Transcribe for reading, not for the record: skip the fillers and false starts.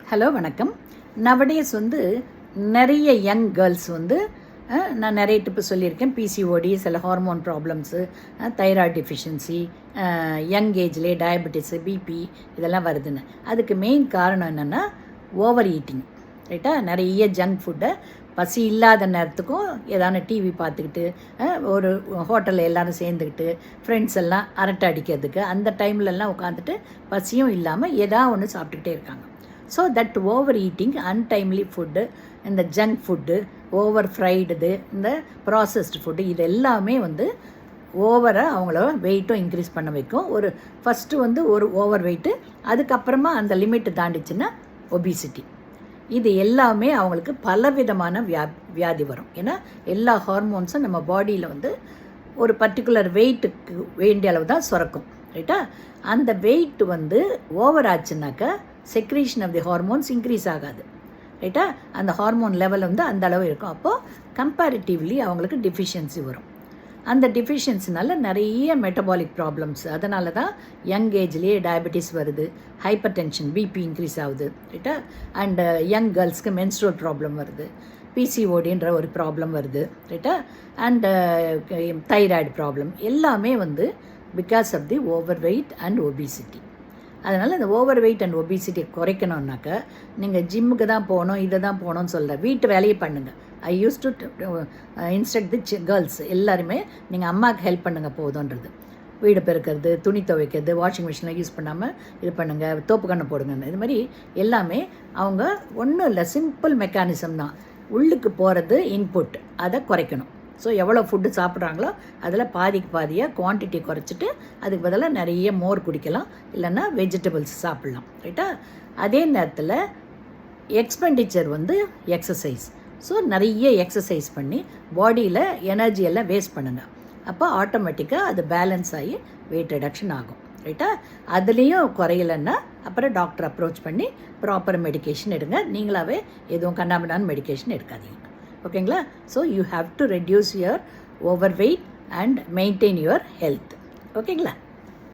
Hello வணக்கம். Nowadays நிறைய young girls நான் நிறைய டிப்பு சொல்லியிருக்கேன். பிசிஓடி, சில hormone problems, thyroid deficiency, young ஏஜ்லேயே டயபெட்டிஸு, பிபி இதெல்லாம் வருதுன்னு. அதுக்கு மெயின் காரணம் என்னென்னா ஓவர் ஈட்டிங், ரைட்டா? நிறைய ஜங்க் ஃபுட்டை பசி இல்லாத நேரத்துக்கும் ஏதான டிவி பார்த்துக்கிட்டு, ஒரு ஹோட்டலில் எல்லோரும் சேர்ந்துக்கிட்டு, ஃப்ரெண்ட்ஸ் எல்லாம் அரட்டை அடிக்கிறதுக்கு அந்த டைம்லலாம் உட்காந்துட்டு பசியும் இல்லாமல் ஏதாவது ஒன்று சாப்பிட்டுக்கிட்டே இருக்காங்க. So that over eating, untimely food, இந்த ஜங்க் ஃபுட்டு, ஓவர் ஃப்ரைடு, இந்த ப்ராசஸ்டு ஃபுட்டு, இது எல்லாமே ஓவராக அவங்கள வெயிட்டும் இன்க்ரீஸ் பண்ண வைக்கும். ஃபஸ்ட்டு ஒரு ஓவர் வெயிட்டு, அதுக்கப்புறமா அந்த லிமிட்டு தாண்டிச்சுன்னா ஒபிசிட்டி. இது எல்லாமே அவங்களுக்கு பலவிதமான வியாதி வரும். ஏன்னா எல்லா ஹார்மோன்ஸும் நம்ம பாடியில் ஒரு பர்டிகுலர் வெயிட்டுக்கு வேண்டிய அளவு தான் சுரக்கும், ரைட்டா? அந்த வெயிட் ஓவர் ஆச்சுனாக்கா secretion of the hormones increase ஆகாது, ரைட்டா? அந்த ஹார்மோன் லெவல் அந்த அளவு இருக்கும். அப்போது கம்பேரிட்டிவ்லி அவங்களுக்கு டிஃபிஷியன்சி வரும். அந்த டிஃபிஷியன்சினால நிறைய மெட்டபாலிக் ப்ராப்ளம்ஸ், அதனால தான் யங் ஏஜ்லேயே டயபெட்டிஸ் வருது, ஹைப்பர் டென்ஷன், பிபி இன்க்ரீஸ் ஆகுது, ரைட்டா? அண்டு யங் கேர்ள்ஸ்க்கு மென்ஸ்ட்ரல் ப்ராப்ளம் வருது, பிசிஓடின்ற ஒரு ப்ராப்ளம் வருது, ரைட்டா? அண்டு தைராய்டு ப்ராப்ளம் எல்லாமே because of the over weight and obesity. அதனால் இந்த ஓவர் வெயிட் அண்ட் ஒபிசிட்டியை குறைக்கணுன்னாக்கா நீங்கள் ஜிம்முக்கு தான் போகணும், இதை தான் போகணும்னு சொல்ல, வீட்டு வேலையை பண்ணுங்கள். I use to instruct the girls எல்லாருமே, நீங்கள் அம்மாவுக்கு ஹெல்ப் பண்ணுங்கள் போதுன்றது. வீடு பெருக்கிறது, துணி துவைக்கிறது, வாஷிங் மிஷினில் யூஸ் பண்ணாமல் இது பண்ணுங்கள், தோப்பு கண்ணை போடுங்க, இது மாதிரி எல்லாமே அவங்க ஒன்றும் இல்லை, சிம்பிள் மெக்கானிசம் தான். உள்ளுக்கு போகிறது இன்புட், அதை குறைக்கணும். ஸோ எவ்வளோ ஃபுட்டு சாப்பிட்றாங்களோ அதில் பாதிக்கு பாதியாக குவான்டிட்டி குறைச்சிட்டு அதுக்கு பதிலாக நிறைய மோர் குடிக்கலாம், இல்லைன்னா வெஜிடபிள்ஸ் சாப்பிட்லாம், ரைட்டா? அதே நேரத்தில் எக்ஸ்பெண்டிச்சர் எக்ஸசைஸ். ஸோ நிறைய எக்ஸசைஸ் பண்ணி பாடியில் எனர்ஜியெல்லாம் வேஸ்ட் பண்ணுங்கள். அப்போ ஆட்டோமேட்டிக்காக அது பேலன்ஸ் ஆகி வெயிட் ரிடக்ஷன் ஆகும், ரைட்டா? அதுலேயும் குறையலைன்னா அப்புறம் டாக்டர் அப்ரோச் பண்ணி ப்ராப்பர் மெடிக்கேஷன் எடுங்க. நீங்களாகவே எதுவும் கண்ணாமண்ணான மெடிக்கேஷன் எடுக்காதீங்க, ஓகேங்களா? So you have to reduce your over weight and maintain your health, ஓகேங்களா?